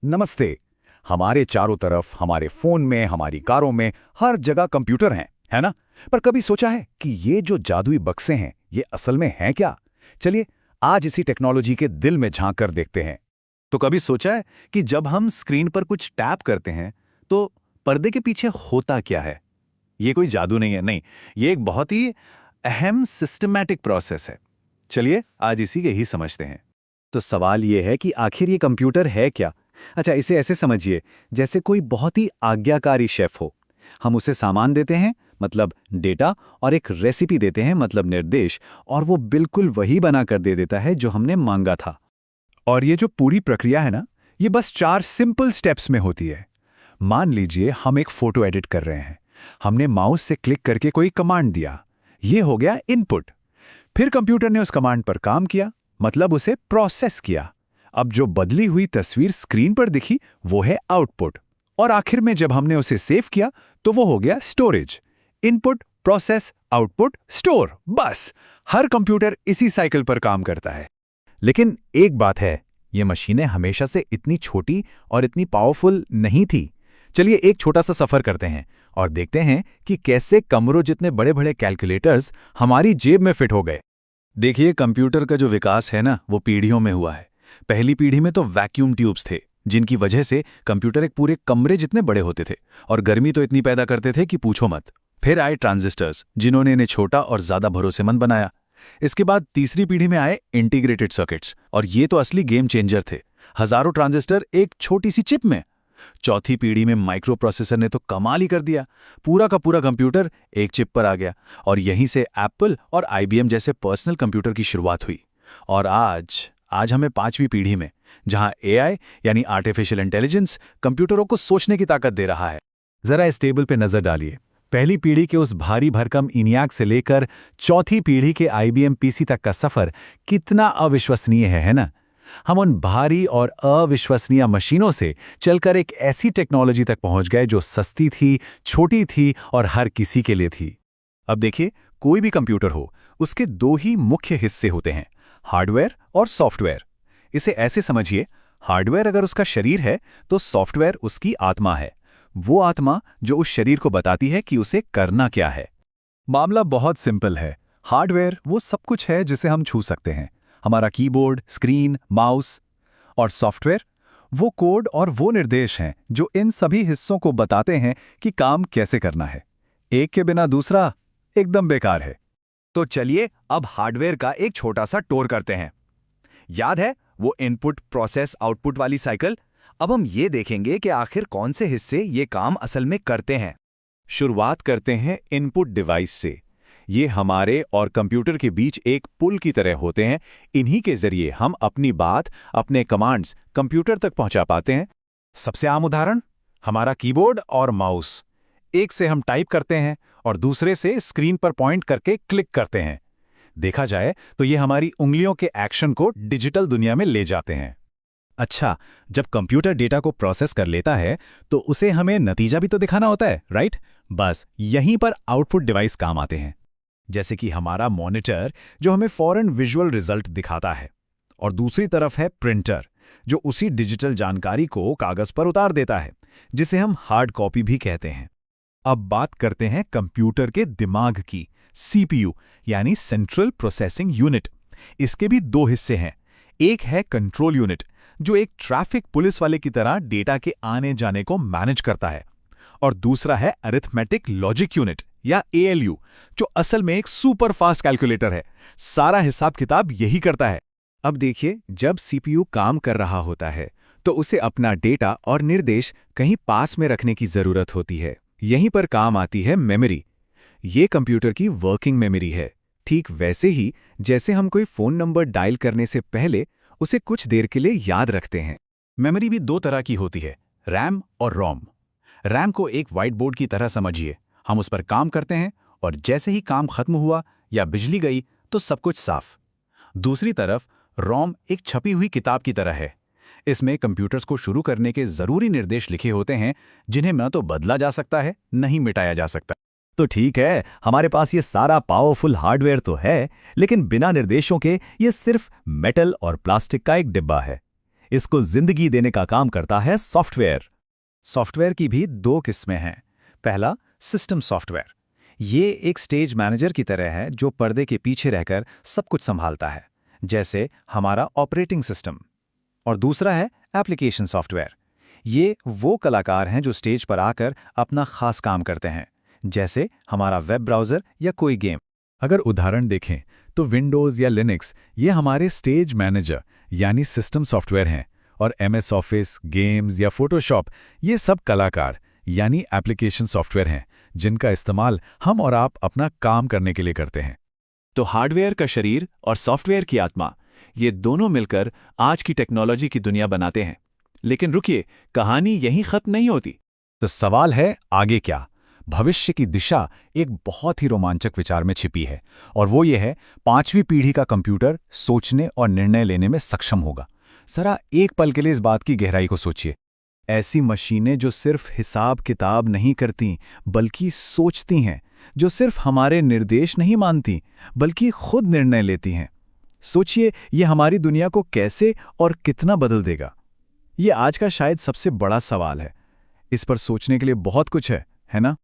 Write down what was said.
नमस्ते। हमारे चारों तरफ, हमारे फोन में, हमारी कारों में, हर जगह कंप्यूटर हैं, है ना? पर कभी सोचा है कि ये जो जादुई बक्से हैं, ये असल में हैं क्या? चलिए, आज इसी टेक्नोलॉजी के दिल में झांक कर देखते हैं। तो कभी सोचा है कि जब हम स्क्रीन पर कुछ टैप करते हैं तो पर्दे के पीछे होता क्या है? ये कोई जादू नहीं है, नहीं। ये एक बहुत ही अहम सिस्टमैटिक प्रोसेस है। चलिए आज इसी के ही समझते हैं। तो सवाल ये है कि आखिर ये कंप्यूटर है क्या? अच्छा, इसे ऐसे समझिए जैसे कोई बहुत ही आज्ञाकारी शेफ हो। हम उसे सामान देते हैं, मतलब डेटा, और एक रेसिपी देते हैं, मतलब निर्देश, और वो बिल्कुल वही बना कर दे देता है जो हमने मांगा था। और ये जो पूरी प्रक्रिया है ना, ये बस 4 सिंपल स्टेप्स में होती है। मान लीजिए हम एक फोटो एडिट कर रहे हैं। हमने माउस से क्लिक करके कोई कमांड दिया। ये हो गया इनपुट। फिर कंप्यूटर ने उस कमांड पर काम किया, मतलब उसे प्रोसेस किया। अब जो बदली हुई तस्वीर स्क्रीन पर दिखी, वो है आउटपुट। और आखिर में जब हमने उसे सेव किया, तो वो हो गया storage. Input, process, output, store. बस हर कंप्यूटर इसी साइकिल पर काम करता है। लेकिन एक बात है, ये मशीनें हमेशा से इतनी छोटी और इतनी पावरफुल नहीं थी। चलिए एक छोटा सा सफर करते हैं और देखते हैं कि कैसे कमरों जितने बड़े बड़े कैलकुलेटर्स हमारी जेब में फिट हो गए। देखिए, कंप्यूटर का जो विकास है ना, वो पीढ़ियों में हुआ है। पहली पीढ़ी में तो वैक्यूम ट्यूब्स थे, जिनकी वजह से कंप्यूटर एक पूरे कमरे जितने बड़े होते थे और गर्मी तो इतनी पैदा करते थे कि पूछो मत। फिर आए ट्रांजिस्टर्स, जिन्होंने इन्हें छोटा और ज्यादा भरोसेमंद बनाया। इसके बाद तीसरी पीढ़ी में आए इंटीग्रेटेड सर्किट्स, और ये तो असली गेम चेंजर थे। हजारों ट्रांजिस्टर एक छोटी सी चिप में। चौथी पीढ़ी में माइक्रो प्रोसेसर ने तो कमाल ही कर दिया। पूरा का पूरा कंप्यूटर एक चिप पर आ गया, और यहीं से एप्पल और आईबीएम जैसे पर्सनल कंप्यूटर की शुरुआत हुई। और आज हमें पांचवी पीढ़ी में, जहां एआई यानी आर्टिफिशियल इंटेलिजेंस कंप्यूटरों को सोचने की ताकत दे रहा है। जरा इस टेबल पे नजर डालिए। पहली पीढ़ी के उस भारी भरकम इनियाक से लेकर चौथी पीढ़ी के आईबीएम पीसी तक का सफर कितना अविश्वसनीय है ना? हम उन भारी और अविश्वसनीय मशीनों से चलकर एक ऐसी टेक्नोलॉजी तक पहुंच गए जो सस्ती थी, छोटी थी और हर किसी के लिए थी। अब देखिए, कोई भी कंप्यूटर हो, उसके 2 ही मुख्य हिस्से होते हैं, हार्डवेयर और सॉफ्टवेयर। इसे ऐसे समझिए, हार्डवेयर अगर उसका शरीर है, तो सॉफ्टवेयर उसकी आत्मा है। वो आत्मा जो उस शरीर को बताती है कि उसे करना क्या है। मामला बहुत सिंपल है। हार्डवेयर वो सब कुछ है जिसे हम छू सकते हैं, हमारा कीबोर्ड, स्क्रीन, माउस। और सॉफ्टवेयर वो कोड और वो निर्देश हैं जो इन सभी हिस्सों को बताते हैं कि काम कैसे करना है। एक के बिना दूसरा एकदम बेकार है। तो चलिए अब हार्डवेयर का एक छोटा सा टूर करते हैं। याद है वो इनपुट प्रोसेस आउटपुट वाली साइकिल? अब हम ये देखेंगे कि आखिर कौन से हिस्से ये काम असल में करते हैं। शुरुआत करते हैं इनपुट डिवाइस से। ये हमारे और कंप्यूटर के बीच एक पुल की तरह होते हैं। इन्हीं के जरिए हम अपनी बात, अपने कमांड्स कंप्यूटर तक पहुंचा पाते हैं। सबसे आम उदाहरण, हमारा कीबोर्ड और माउस। एक से हम टाइप करते हैं और दूसरे से स्क्रीन पर पॉइंट करके क्लिक करते हैं। देखा जाए तो ये हमारी उंगलियों के एक्शन को डिजिटल दुनिया में ले जाते हैं। अच्छा, जब कंप्यूटर डेटा को प्रोसेस कर लेता है तो उसे हमें नतीजा भी तो दिखाना होता है, राइट? बस यहीं पर आउटपुट डिवाइस काम आते हैं। जैसे कि हमारा मॉनिटर जो हमें फौरन विजुअल रिजल्ट दिखाता है, और दूसरी तरफ है प्रिंटर जो उसी डिजिटल जानकारी को कागज पर उतार देता है, जिसे हम हार्ड कॉपी भी कहते हैं। अब बात करते हैं कंप्यूटर के दिमाग की, सीपीयू यानी सेंट्रल प्रोसेसिंग यूनिट। इसके भी 2 हिस्से हैं। एक है कंट्रोल यूनिट, जो एक ट्रैफिक पुलिस वाले की तरह डेटा के आने जाने को मैनेज करता है। और दूसरा है अरिथमेटिक लॉजिक यूनिट या एएलयू, जो असल में एक सुपर फास्ट कैलकुलेटर है। सारा हिसाब किताब यही करता है। अब देखिए, जब सीपीयू काम कर रहा होता है तो उसे अपना डेटा और निर्देश कहीं पास में रखने की जरूरत होती है। यहीं पर काम आती है मेमोरी। ये कंप्यूटर की वर्किंग मेमोरी है, ठीक वैसे ही जैसे हम कोई फोन नंबर डायल करने से पहले उसे कुछ देर के लिए याद रखते हैं। मेमोरी भी 2 तरह की होती है, रैम और रोम। रैम को एक व्हाइट बोर्ड की तरह समझिए। हम उस पर काम करते हैं और जैसे ही काम खत्म हुआ या बिजली गई तो सब कुछ साफ। दूसरी तरफ रोम एक छपी हुई किताब की तरह है। इसमें कंप्यूटर्स को शुरू करने के जरूरी निर्देश लिखे होते हैं, जिन्हें न तो बदला जा सकता है, न ही मिटाया जा सकता। तो ठीक है, हमारे पास ये सारा पावरफुल हार्डवेयर तो है, लेकिन बिना निर्देशों के ये सिर्फ मेटल और प्लास्टिक का एक डिब्बा है। इसको जिंदगी देने का काम करता है सॉफ्टवेयर। सॉफ्टवेयर की भी दो किस्में हैं। पहला, सिस्टम सॉफ्टवेयर। ये एक स्टेज मैनेजर की तरह है जो पर्दे के पीछे रहकर सब कुछ संभालता है, जैसे हमारा ऑपरेटिंग सिस्टम। और दूसरा है एप्लीकेशन सॉफ्टवेयर। ये वो कलाकार हैं जो स्टेज पर आकर अपना खास काम करते हैं, जैसे हमारा वेब ब्राउज़र या कोई गेम। अगर उदाहरण देखें तो विंडोज़ या लिनक्स ये हमारे स्टेज मैनेजर यानी सिस्टम सॉफ्टवेयर हैं, और MS ऑफिस, गेम्स या फोटोशॉप ये सब कलाकार यानी एप्लीकेशन सॉफ्टवेयर हैं जिनका इस्तेमाल हम और आप अपना काम करने के लिए करते हैं। तो हार्डवेयर का शरीर और सॉफ्टवेयर की आत्मा, ये दोनों मिलकर आज की टेक्नोलॉजी की दुनिया बनाते हैं। लेकिन रुकिए, कहानी यहीं खत्म नहीं होती। तो सवाल है, आगे क्या? भविष्य की दिशा एक बहुत ही रोमांचक विचार में छिपी है, और वो ये है, 5वीं पीढ़ी का कंप्यूटर सोचने और निर्णय लेने में सक्षम होगा। जरा एक पल के लिए इस बात की गहराई को सोचिए। ऐसी मशीनें जो सिर्फ हिसाब किताब नहीं करती बल्कि सोचती हैं, जो सिर्फ हमारे निर्देश नहीं मानती बल्कि खुद निर्णय लेती हैं। सोचिए, ये हमारी दुनिया को कैसे और कितना बदल देगा। ये आज का शायद सबसे बड़ा सवाल है। इस पर सोचने के लिए बहुत कुछ है ना?